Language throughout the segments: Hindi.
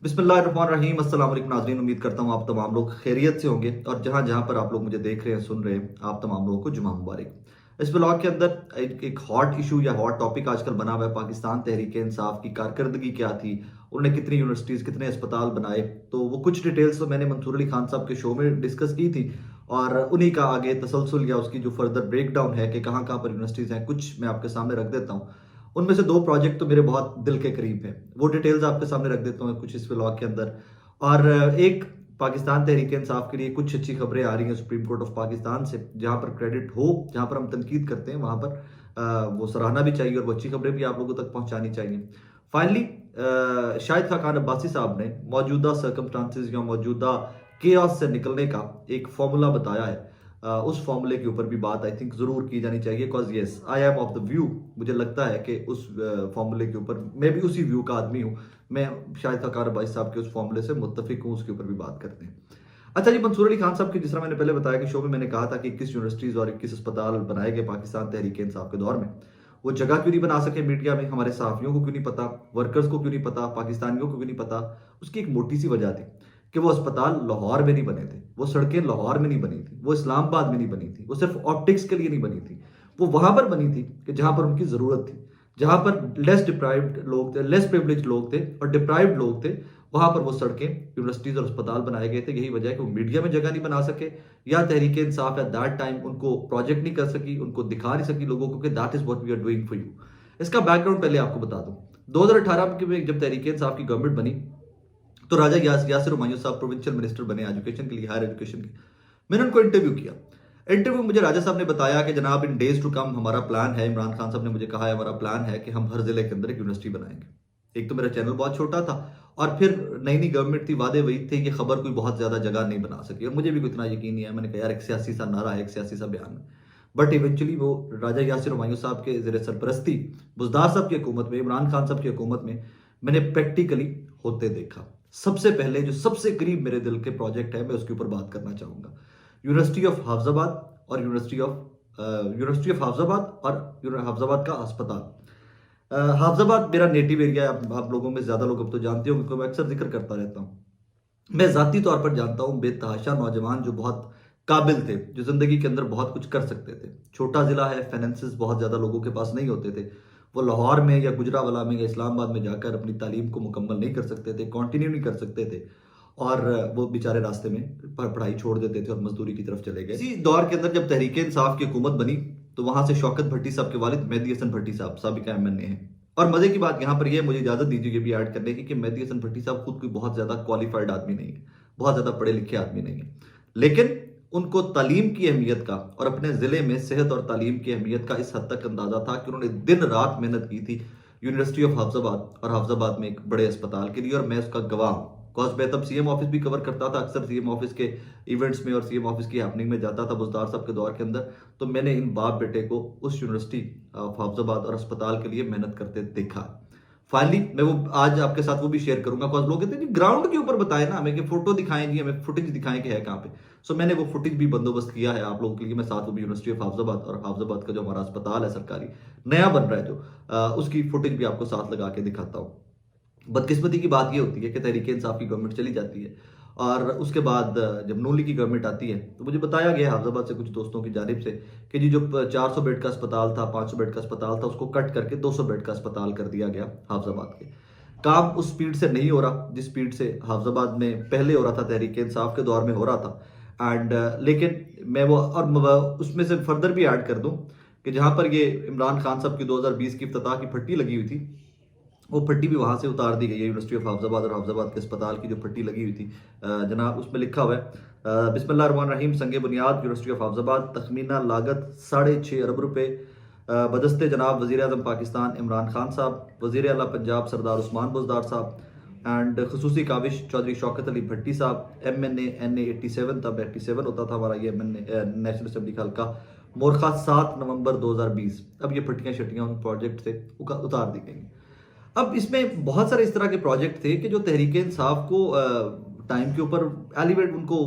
बिस्मिल्लाहिर्रहमानिर्रहीम। अस्सलाम वालेकुम नाज़रीन, उम्मीद करता हूँ आप तमाम लोग खैरियत से होंगे और जहाँ जहाँ पर आप लोग मुझे देख रहे हैं, सुन रहे हैं, आप तमाम लोगों को जुमा मुबारक। इस ब्लॉग के अंदर एक हॉट इशू या हॉट टॉपिक आजकल बना हुआ है। पाकिस्तान तहरीक इंसाफ की कारकर्दगी क्या थी, उन्होंने कितनी यूनिवर्सिटीज़, कितने अस्पताल बनाए, तो वो कुछ डिटेल्स तो मैंने मंसूर अली खान साहब के शो में डिस्कस की थी और उन्हीं का आगे तसलसल या उसकी जो फर्दर ब्रेक डाउन है कि कहाँ कहाँ पर यूनिवर्सिटीज़ हैं, कुछ मैं आपके सामने रख देता हूँ। उनमें से दो प्रोजेक्ट तो मेरे बहुत दिल के करीब हैं, वो डिटेल्स आपके सामने रख देता हूँ कुछ इस व्लॉग के अंदर। और एक पाकिस्तान तहरीक इंसाफ के लिए कुछ अच्छी खबरें आ रही हैं सुप्रीम कोर्ट ऑफ पाकिस्तान से, जहां पर क्रेडिट हो, जहां पर हम तनकीद करते हैं वहां पर वो सराहना भी चाहिए और वो अच्छी खबरें भी आप लोगों तक पहुंचानी चाहिए। फाइनली शाहिद खान अब्बासी साहब ने मौजूदा सर्कमस्टांसिस या मौजूदा केओस से निकलने का एक फॉर्मूला बताया है। उस फॉर्मूले के ऊपर भी बात आई थिंक ज़रूर की जानी चाहिए, because yes I am of the view. मुझे लगता है कि उस फॉर्मूले के ऊपर मैं भी उसी व्यू का आदमी हूँ। मैं शाहिद खान अब्बासी साहब के उस फॉर्मूले से मुत्तफिक हूँ, उसके ऊपर भी बात करते हैं। अच्छा जी, मंसूर अली खान साहब की, जिस तरह मैंने पहले बताया कि शो में मैंने कहा था कि 21 यूनिवर्सिटीज़ और 21 अस्पताल बनाए गए पाकिस्तान तहरीक इंसाफ के दौर में, वो जगह क्यों नहीं बना सके मीडिया में, हमारे सहाफ़ियों को क्यों नहीं पता, वर्कर्स को क्यों नहीं पता, पाकिस्तानियों को क्यों नहीं पता। उसकी एक मोटी सी वजह थी कि वो अस्पताल लाहौर में नहीं बने थे, वो सड़कें लाहौर में नहीं बनी थी, वो इस्लामाबाद में नहीं बनी थी, वो सिर्फ ऑप्टिक्स के लिए नहीं बनी थी। वो वहां पर बनी थी कि जहां पर उनकी ज़रूरत थी, जहां पर लेस डिप्राइव्ड लोग थे, लेस प्रिविलेज लोग थे और डिप्राइव्ड लोग थे। वहां पर वो सड़कें, यूनिवर्सिटीज़ और अस्पताल बनाए गए थे। यही वजह है कि वो मीडिया में जगह नहीं बना सके, या Tehreek Insaf at that time उनको प्रोजेक्ट नहीं कर सकी, उनको दिखा नहीं सकी लोगों को कि that is what we are doing for you. इसका बैकग्राउंड पहले आपको बता दूं। 2018 में जब तहरीक इंसाफ की गवर्नमेंट बनी तो राजा यासिर हुमायूं साहब प्रोविंशियल मिनिस्टर बने एजुकेशन के लिए, हायर एजुकेशन के। मैंने उनको इंटरव्यू किया। इंटरव्यू में मुझे राजा साहब ने बताया कि जनाब इन डेज टू कम हमारा प्लान है, इमरान खान साहब ने मुझे कहा है हमारा प्लान है कि हम हर जिले के अंदर एक यूनिवर्सिटी बनाएंगे। एक तो मेरा चैनल बहुत छोटा था और फिर नई नई गवर्नमेंट थी, वादे वही थे, ये खबर कोई बहुत ज्यादा जगह नहीं बना सकी और मुझे भी कोई इतना यकीन नहीं है। मैंने कहा यार एक सियासी सा नारा है, एक सियासी सा बयान है। बट इवेंचुअली वो राजा यासिर हुमायूं साहब के ज़रिए सरपरस्ती, बुजदार साहब की हुकूमत में, इमरान खान साहब की हुकूमत में मैंने प्रैक्टिकली होते देखा। सबसे पहले जो सबसे करीब मेरे दिल के प्रोजेक्ट है, मैं उसके ऊपर बात करना चाहूंगा। यूनिवर्सिटी ऑफ हाफजाबाद और यूनिवर्सिटी ऑफ हाफजाबाद और हाफजाबाद का अस्पताल। हाफजाबाद मेरा नेटिव एरिया है, आप लोगों में ज्यादा लोग अब तो जानते होंगे क्योंकि मैं अक्सर जिक्र करता रहता हूँ। मैं जाती तौर पर जानता हूँ बेतहाशा नौजवान जो बहुत काबिल थे, जो जिंदगी के अंदर बहुत कुछ कर सकते थे। छोटा जिला है, फाइनेंसेस बहुत ज्यादा लोगों के पास नहीं होते थे। वो लाहौर में या गुजरावाला में या इस्लामाबाद में जाकर अपनी तालीम को मुकम्मल नहीं कर सकते थे, कंटिन्यू नहीं कर सकते थे और वो बेचारे रास्ते में पढ़ाई छोड़ देते थे और मजदूरी की तरफ चले गए। इसी दौर के अंदर जब तहरीक इंसाफ की हुकूमत बनी तो वहां से शौकत भट्टी साहब के वालिद मेहदी हसन भट्टी साहब साबिका एमएनए हैं। और मजे की बात यहां पर यह, मुझे इजाजत दीजिए ये भी ऐड करने की कि मेहदी हसन भट्टी साहब खुद कोई बहुत ज्यादा क्वालिफाइड आदमी नहीं है, बहुत ज्यादा पढ़े लिखे आदमी नहीं है, लेकिन उनको तालीम की अहमियत का और अपने ज़िले में सेहत और तालीम की अहमियत का इस हद तक अंदाज़ा था कि उन्होंने दिन रात मेहनत की थी यूनिवर्सिटी ऑफ हाफजाबाद और हाफजाबाद में एक बड़े अस्पताल के लिए। और मैं उसका गवाह हूँ, बिकॉज मैं तब सीएम ऑफिस भी कवर करता था, अक्सर सीएम ऑफिस के इवेंट्स में और सीएम ऑफिस की हैपनिंग में जाता था बुजदार साहब के दौर के अंदर। तो मैंने इन बाप बेटे को उस यूनिवर्सिटी ऑफ हाफजाबाद और अस्पताल के लिए मेहनत करते देखा। फाइनली मैं वो आज आपके साथ वो भी शेयर करूंगा, बिकॉज लोग कहते हैं जी ग्राउंड के ऊपर बताएं ना हमें, कि फोटो दिखाएं जी, हमें फुटेज दिखाएं कि है कहाँ पे। सो मैंने वो फुटेज भी बंदोबस्त किया है आप लोगों के लिए। मैं साथ वो भी यूनिवर्सिटी ऑफ हाफजाबाद और हाफजाबाद का जो हमारा अस्पताल है सरकारी नया बन रहा है जो, उसकी फुटेज भी आपको साथ लगा के दिखाता हूँ। बदकिस्मती की बात यह होती है कि तहरीक इंसाफ की गवर्नमेंट चली जाती है और उसके बाद जब नून लीग की गवर्नमेंट आती है तो मुझे बताया गया हाफजाबाद से कुछ दोस्तों की जानिब से कि जी जो 400 बेड का अस्पताल था, 500 बेड का अस्पताल था, उसको कट करके 200 बेड का अस्पताल कर दिया गया हाफजाबाद के। काम उस स्पीड से नहीं हो रहा जिस स्पीड से हाफजाबाद में पहले हो रहा था, तहरीक इंसाफ के दौर में हो रहा था। एंड लेकिन मैं वो और उसमें से फर्दर भी ऐड कर दूं कि जहां पर ये इमरान खान साहब की 2020 की इफ्तिताह की पट्टी लगी हुई थी, वो पट्टी भी वहां से उतार दी गई है। यूनिवर्सिटी ऑफ हाफजाबाद और हाफजाबाद के अस्पताल की जो पट्टी लगी हुई थी, जनाब उसमें लिखा हुआ है बिस्मिल्लाहिर्रहमानिर्रहीम, संगे बुनियाद यूनिवर्सिटी ऑफ हाफजाबाद, तखमीना लागत 6.5 अरब रुपए, बदस्ते जनाब वज़ीर आज़म पाकिस्तान इमरान खान साहब, वज़ीर आला पंजाब सरदार उस्मान बुज़दार साहब एंड खसूसी काविश चौधरी शौकत अली भट्टी साहब, MNA NA 87, तब 87 होता था हमारा ये MNA नेशनल असेंबली का हल्का, मोरखा 7 नवंबर 2020। अब ये फटियाँ शटियाँ उन प्रोजेक्ट से उतार दी गई। अब इसमें बहुत सारे इस तरह के प्रोजेक्ट थे कि जो तहरीक इंसाफ को टाइम के ऊपर एलिवेट, उनको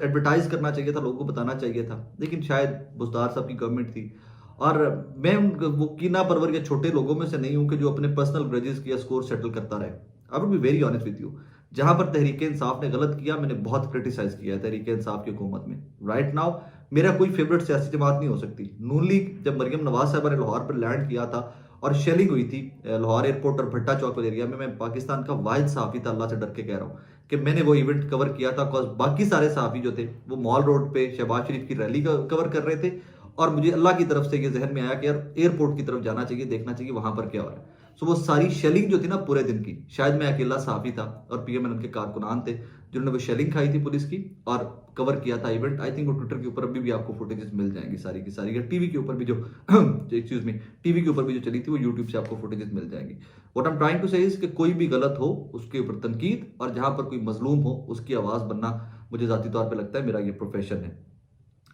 एडवर्टाइज करना चाहिए था, लोगों को बताना चाहिए था, लेकिन शायद बुजदार साहब की गवर्नमेंट थी और मैं वो कीना परवर या छोटे लोगों में से नहीं हूं कि जो अपने पर्सनल ग्रजेस की स्कोर सेटल करता रहे। I would be very honest with you. जहां पर तहरीक इंसाफ ने गलत किया, मैंने बहुत क्रिटिसाइज किया है तहरीक इंसाफ की हुकूमत में। राइट नाउ मेरा कोई फेवरेट सियासी जमात नहीं हो सकती। नून लीग जब मरियम नवाज साहबा ने लाहौर पर लैंड किया था और शेलिंग हुई थी लाहौर एयरपोर्ट और भट्टा चौक वाले एरिया में, मैं पाकिस्तान का वाहिद सहाफ़ी था, अल्लाह से डर के कह रहा हूँ, कि मैंने वो इवेंट कवर किया था। बिकॉज बाकी सारे सहाफ़ी जो थे वो मॉल रोड पे शहबाज शरीफ की रैली कवर कर रहे थे, और मुझे अल्लाह की तरफ से ये जहन में आया कि यार एयरपोर्ट की तरफ जाना चाहिए, देखना चाहिए वहां पर क्या हो रहा है। सो वो सारी शेलिंग जो थी ना पूरे दिन की, शायद मैं अकेला सहाफ़ी था और पीएमएन के कारकुनान थे जिन्होंने वो शेलिंग खाई थी पुलिस की और कवर किया था इवेंट। आई थिंक वो ट्विटर के ऊपर अभी भी आपको फुटेजेस मिल जाएंगी सारी की सारी, या टीवी के ऊपर भी जो एक्सक्यूज मी टीवी के ऊपर भी जो चली थी वो यूट्यूब से आपको फुटेजेस मिल जाएंगी। What I am trying to say is कि कोई भी गलत हो उसके ऊपर तनकीद, और जहां पर कोई मजलूम हो उसकी आवाज बनना मुझे जाती तौर पर लगता है मेरा ये प्रोफेशन है।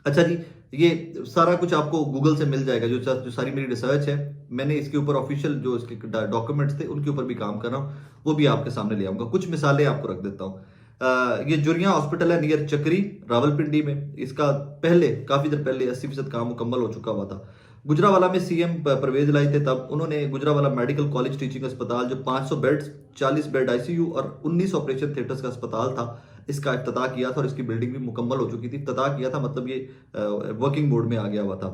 अच्छा जी, ये सारा कुछ आपको गूगल से मिल जाएगा, जो सारी मेरी रिसर्च है। मैंने इसके ऊपर ऑफिशियल जो इसके डॉक्यूमेंट्स थे उनके ऊपर भी काम कर रहा हूँ, वो भी आपके सामने ले आऊंगा। कुछ मिसालें आपको रख देता हूँ। ये जुरिया हॉस्पिटल है नियर चक्री रावलपिंडी में। इसका पहले काफी देर पहले 80% काम मुकम्मल हो चुका हुआ था। गुजरावाला में सीएम परवेज लाई थे, तब उन्होंने गुजरावाला मेडिकल कॉलेज टीचिंग अस्पताल जो 500 बेड्स, 40 बेड आईसीयू और 19 ऑपरेशन थिएटर्स का अस्पताल था, इसका इफ्तिताह किया था और इसकी बिल्डिंग भी मुकम्मल हो चुकी थी। इफ्तिताह किया था मतलब ये वर्किंग मोड में आ गया हुआ था।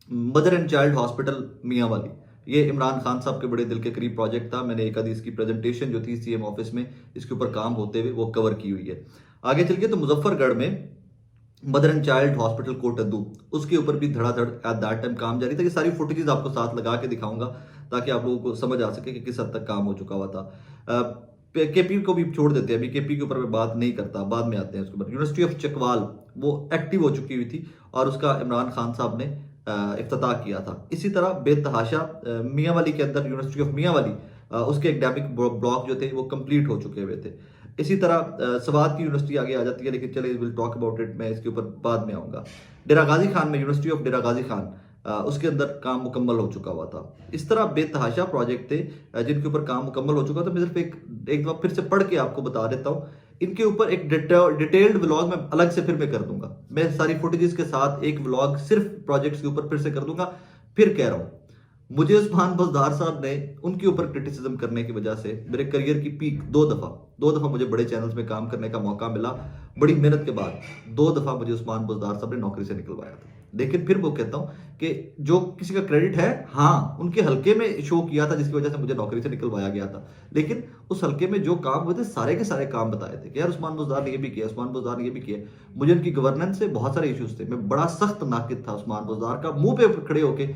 मदर एंड चाइल्ड हॉस्पिटल मियाँ वाली, ये इमरान खान साहब के बड़े दिल के करीब प्रोजेक्ट था। मैंने एक आधी इसकी प्रेजेंटेशन जो थी सीएम ऑफिस में इसके ऊपर काम होते हुए वो कवर की हुई है। आगे चल के तो मुजफ्फरगढ़ में mother and child hospital Kot Addu, उसके ऊपर भी धड़ाधड़ एट दैट टाइम काम जारी था। ये सारी फुटेजेस आपको साथ लगा के दिखाऊंगा ताकि आप लोगों को समझ आ सके कि किस हद तक काम हो चुका हुआ था। केपी को भी छोड़ देते हैं, अभी केपी के ऊपर मैं बात नहीं करता, बाद में आते हैं उसके ऊपर। यूनिवर्सिटी ऑफ चकवाल वो एक्टिव हो चुकी हुई थी और उसका इमरान खान साहब ने इफ्तिताह किया था। इसी तरह बेतहाशा मियाँ वाली के अंदर यूनिवर्सिटी ऑफ मियाँ वाली, उसके एकेडमिक ब्लॉक जो थे वो कंप्लीट हो चुके हुए थे। इसी तरह सवात की यूनिवर्सिटी आगे आ जाती है, लेकिन चले विल टॉक अबाउट इट, मैं इसके ऊपर बाद में आऊंगा। डेरा गाजी खान में यूनिवर्सिटी ऑफ डेरा गाजी खान, उसके अंदर काम मुकम्मल हो चुका हुआ था। इस तरह बेतहाशा प्रोजेक्ट थे जिनके ऊपर काम मुकम्मल हो चुका था। मैं सिर्फ एक बार फिर से पढ़ के आपको बता देता हूँ। इनके ऊपर एक डिटेल्ड व्लॉग मैं अलग से फिर मैं कर दूंगा। मैं सारी फुटेजेस के साथ एक व्लॉग सिर्फ प्रोजेक्ट्स के ऊपर फिर से कर दूंगा। फिर कह रहा हूँ, मुझे उस्मान बुज़दार साहब ने उनके ऊपर क्रिटिसिज्म करने की वजह से मेरे करियर की पीक दो दफा मुझे बड़े चैनल्स में काम करने का मौका मिला। बड़ी मेहनत के बाद 2 दफा मुझे उस्मान बुज़दार साहब ने नौकरी से निकलवाया था। लेकिन फिर वो कहता हूं कि जो किसी का क्रेडिट है, हाँ उनके हल्के में शो किया था जिसकी वजह से मुझे नौकरी से निकलवाया गया था। लेकिन उस हल्के में जो काम हुए थे सारे के सारे काम बताए थे कि यार उस्मान बुज़दार ने ये भी किया, उस्मान बुज़दार ने ये भी किया। मुझे उनकी गवर्नेंस से बहुत सारे इश्यूज थे, मैं बड़ा सख्त नाकिद था उस्मान बुज़दार का। मुंह पे खड़े होकर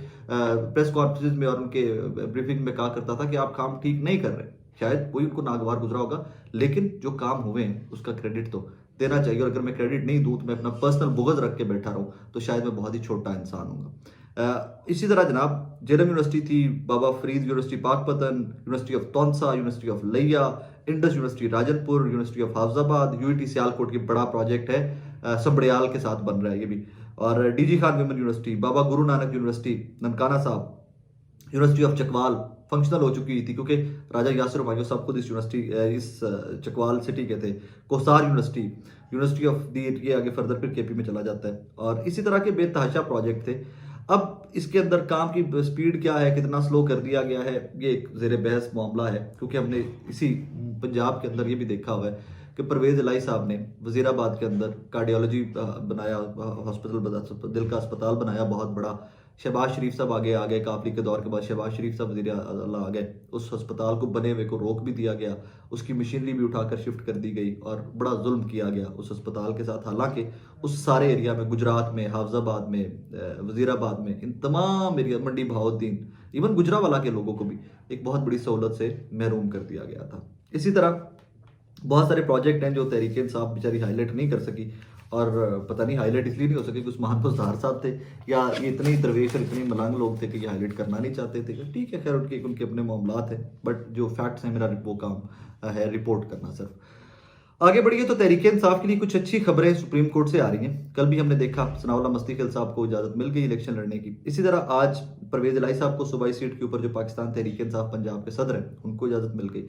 प्रेस कॉन्फ्रेंस में और उनके ब्रीफिंग में कहा करता था कि आप काम ठीक नहीं कर रहे। शायद कोई उनको नागवार गुजरा होगा, लेकिन जो काम हुए हैं उसका क्रेडिट तो देना चाहिए। और अगर मैं क्रेडिट नहीं दूं तो मैं अपना पर्सनल बुगज रख के बैठा रहूं तो शायद मैं बहुत ही छोटा इंसान हूंगा। इसी तरह जनाब जेलम यूनिवर्सिटी थी, Baba Farid university Pakpattan, university of Taunsa, university of Layyah, Indus university Rajanpur, university of Hafizabad, UET Sialkot की बड़ा प्रोजेक्ट है, सबड़ियाल के साथ बन रहा है ये भी। और DG Khan women university, Baba Guru Nanak university Nankana साहब, यूनिवर्सिटी ऑफ चकवाल फंक्शनल हो चुकी थी क्योंकि राजा यासिर हुमायूं साहब खुद इस यूनिवर्सिटी इस चकवाल सिटी के थे। कोसार यूनिवर्सिटी, यूनिवर्सिटी ऑफ दी, ये आगे फर्दर फिर केपी में चला जाता है। और इसी तरह के बेतहाशा प्रोजेक्ट थे। अब इसके अंदर काम की स्पीड क्या है, कितना स्लो कर दिया गया है, ये एक जेर बहस मामला है। क्योंकि हमने इसी पंजाब के अंदर ये भी देखा हुआ है कि परवेज इलाही साहब ने वजीराबाद के अंदर कार्डियोलॉजी बनाया, हॉस्पिटल दिल का अस्पताल बनाया बहुत बड़ा। शहबाज शरीफ साहब आगे आ गए, काफली के दौर के बाद शहबाज शरीफ साहब वज़ीर आला आ गए, उस अस्पताल को बने हुए को रोक भी दिया गया, उसकी मशीनरी भी उठाकर शिफ्ट कर दी गई और बड़ा जुल्म किया गया उस अस्पताल के साथ। हालांकि उस सारे एरिया में, गुजरात में, हाफजाबाद में, वजीराबाद में, इन तमाम एरिया, मंडी बहाउद्दीन, इवन गुजरावाला के लोगों को भी एक बहुत बड़ी सहूलत से महरूम कर दिया गया था। इसी तरह बहुत सारे प्रोजेक्ट हैं जो तहरीक इंसाफ बेचारी हाईलाइट नहीं कर सकी। और पता नहीं हाईलाइट इसलिए नहीं हो सके कि उस्मान बुज़दार साहब थे या ये इतने दरवेश और इतने मलंग लोग थे कि ये हाईलाइट करना नहीं चाहते थे। ठीक है, खैर उनके उनके अपने मामलात हैं, बट जो फैक्ट्स हैं मेरा वो काम है रिपोर्ट करना सिर्फ। आगे बढ़िए तो तहरीक इंसाफ के लिए कुछ अच्छी खबरें सुप्रीम कोर्ट से आ रही हैं। कल भी हमने देखा सनाउल्लाह मस्तीखिल साहब को इजाजत मिल गई इलेक्शन लड़ने की। इसी तरह आज परवेज इलाही साहब को सूबाई सीट के ऊपर जो पाकिस्तान तहरीक इंसाफ पंजाब के सदर हैं उनको इजाजत मिल गई।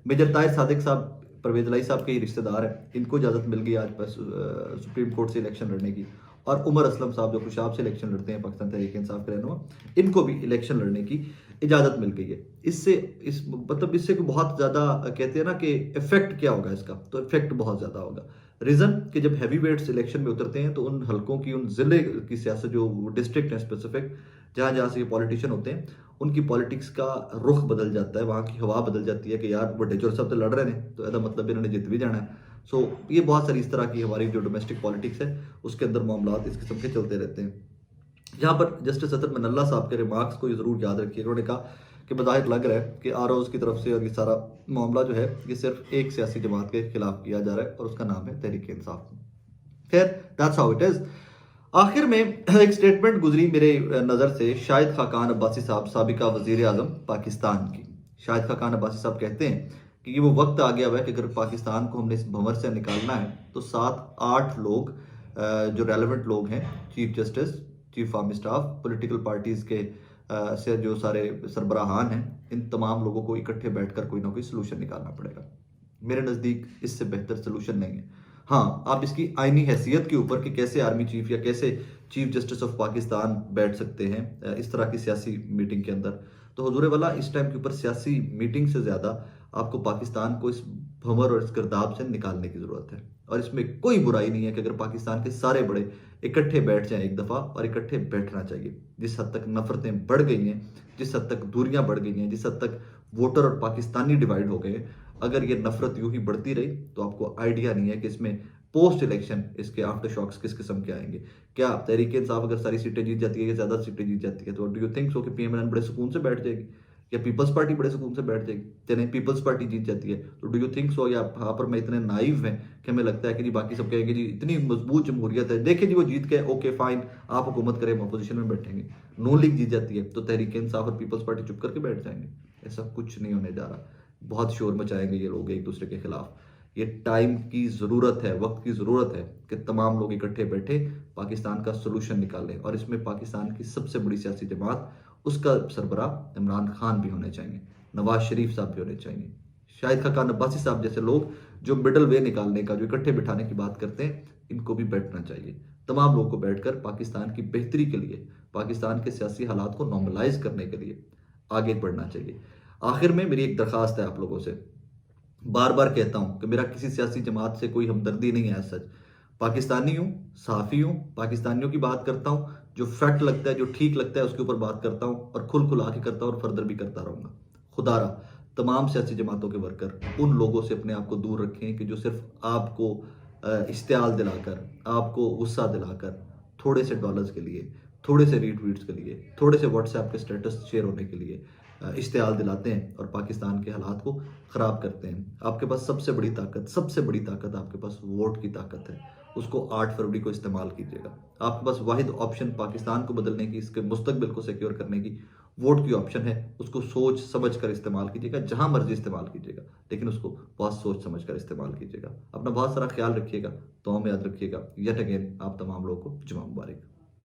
मेजर ताहिर सादिक साहब परवेज इलाही साहब के ही रिश्तेदार हैं, इनको इजाजत मिल गई आज सुप्रीम कोर्ट से इलेक्शन लड़ने की। और उमर असलम साहब जो खुशाब से इलेक्शन लड़ते हैं पाकिस्तान तहरीक इंसाफ के रहनुमा, इनको भी इलेक्शन लड़ने की इजाज़त मिल गई है। इससे इस मतलब इससे कोई बहुत ज़्यादा कहते हैं ना कि इफ़ेक्ट क्या होगा इसका? तो इफ़ेक्ट बहुत ज़्यादा होगा। रीज़न कि जब हेवी वेट्स इलेक्शन में उतरते हैं तो उन हलकों की, उन ज़िले की सियासत, जो डिस्ट्रिक्ट है स्पेसिफ़िक, जहाँ-जहाँ से ये पॉलिटिशियन होते हैं, उनकी पॉलिटिक्स का रुख बदल जाता है, वहाँ की हवा बदल जाती है कि यार वड्डेचोर साहब तो लड़ रहे हैं, तो ਇਹਦਾ मतलब इन्होंने जित भी जाना है। सो ये बहुत सारी इस तरह की हमारी जो डोमेस्टिक पॉलिटिक्स है, उसके अंदर मामलात इस किस्म के चलते रहते हैं। यहाँ पर जस्टिस असद मनल्ला साहब के रिमार्क्स को ज़रूर याद रखिए। उन्होंने कहा कि बज़ाहिर लग रहा है कि आरओज़ की तरफ से और ये सारा मामला जो है, ये सिर्फ एक सियासी जमात के खिलाफ किया जा रहा है और उसका नाम है तहरीक इंसाफ। खैर, दैट्स हाउ इट इज़। आखिर में एक स्टेटमेंट गुजरी मेरे नज़र से शाहिद खाकान अब्बासी साहब, साबिका वज़ीर आज़म पाकिस्तान की। शाहिद खाकान अब्बासी साहब कहते हैं कि ये वो वक्त आ गया हुआ है कि अगर पाकिस्तान को हमने इस भंवर से निकालना है तो 7-8 लोग, जो रेलिवेंट लोग हैं, chief justice, chief army staff, political parties के से जो सारे सरबराहान हैं, इन तमाम लोगों को इकट्ठे बैठकर कोई ना कोई सलूशन निकालना पड़ेगा। मेरे नज़दीक इससे बेहतर सलूशन नहीं है। हाँ, आप इसकी आईनी हैसियत के ऊपर कि कैसे आर्मी चीफ या कैसे चीफ जस्टिस ऑफ पाकिस्तान बैठ सकते हैं इस तरह की सियासी मीटिंग के अंदर, तो हुजूर वाला इस टाइम के ऊपर सियासी मीटिंग से ज़्यादा आपको पाकिस्तान को इस भंवर और इस गर्दाब से निकालने की ज़रूरत है। और इसमें कोई बुराई नहीं है कि अगर पाकिस्तान के सारे बड़े इकट्ठे बैठ जाएं एक दफ़ा, और इकट्ठे बैठना चाहिए। जिस हद तक नफरतें बढ़ गई हैं, जिस हद तक दूरियां बढ़ गई हैं, जिस हद तक वोटर और पाकिस्तानी डिवाइड हो गए हैं, अगर ये नफरत यूं ही बढ़ती रही तो आपको आइडिया नहीं है कि इसमें पोस्ट इलेक्शन इसके आफ्टर शॉक्स किस किस्म के आएंगे। क्या तहरीक इंसाफ अगर सारी सीटें जीत जाती है या ज्यादा सीटें जीत जाती है, तो डू यू थिंक सो कि पीएमएल बड़े सुकून से बैठ जाएगी, या पीपल्स पार्टी बड़े सुकून से बैठ जाएगी? चले पीपल्स पार्टी जीत जाती है तो डू यू थिंक सो, या यहाँ पर मैं इतने नाइव हैं कि हमें लगता है कि जी बाकी सब कहेंगे जी इतनी मजबूत जमहूरियत है, देखिए जी वो जीत गए, ओके फाइन, आप हुकूमत करें, हम अपोजिशन में बैठेंगे। नून लीग जीत जाती है तो तहरीक इंसाफ और पीपल्स पार्टी चुप करके बैठ जाएंगे? ऐसा कुछ नहीं होने जा रहा। बहुत शोर मचाएंगे ये लोग एक दूसरे के खिलाफ। ये टाइम की ज़रूरत है, वक्त की ज़रूरत है कि तमाम लोग इकट्ठे बैठे पाकिस्तान का सोल्यूशन निकालें। और इसमें पाकिस्तान की सबसे बड़ी सियासी जमात, उसका सरबराह इमरान खान भी होने चाहिए, नवाज शरीफ साहब भी होने चाहिए, शाहिद खाकान अब्बासी साहब जैसे लोग जो मिडल वे निकालने का, जो इकट्ठे बिठाने की बात करते हैं, इनको भी बैठना चाहिए। तमाम लोगों को बैठकर पाकिस्तान की बेहतरी के लिए, पाकिस्तान के सियासी हालात को नॉर्मलाइज करने के लिए आगे बढ़ना चाहिए। आखिर में मेरी एक दरख्वास्त है आप लोगों से, बार बार कहता हूं कि मेरा किसी सियासी जमात से कोई हमदर्दी नहीं है। सच पाकिस्तानी हूं, साफी हूं, पाकिस्तानियों की बात करता हूं, जो फैक्ट लगता है, जो ठीक लगता है, उसके ऊपर बात करता हूं और खुल खुला के करता हूं और फर्दर भी करता रहूंगा। खुदारा तमाम सियासी जमातों के वर्कर उन लोगों से अपने आप को दूर रखें कि जो सिर्फ आपको इश्तियाल दिलाकर, आपको गुस्सा दिलाकर, थोड़े से डॉलर्स के लिए, थोड़े से रीट्वीट्स के लिए, थोड़े से व्हाट्सएप के स्टेटस शेयर होने के लिए इश्तियाल दिलाते हैं और पाकिस्तान के हालात को ख़राब करते हैं। आपके पास सबसे बड़ी ताकत आपके पास वोट की ताकत है। उसको 8 फरवरी को इस्तेमाल कीजिएगा। आपके पास वाहिद ऑप्शन पाकिस्तान को बदलने की, इसके मुस्तकबिल को सिक्योर करने की वोट की ऑप्शन है। उसको सोच समझ कर इस्तेमाल कीजिएगा, जहां मर्जी इस्तेमाल कीजिएगा, लेकिन उसको बहुत सोच समझ कर इस्तेमाल कीजिएगा। अपना बहुत सारा ख्याल रखिएगा, तो में याद रखिएगा। यट अगेन आप तमाम लोगों को जुमा मुबारक।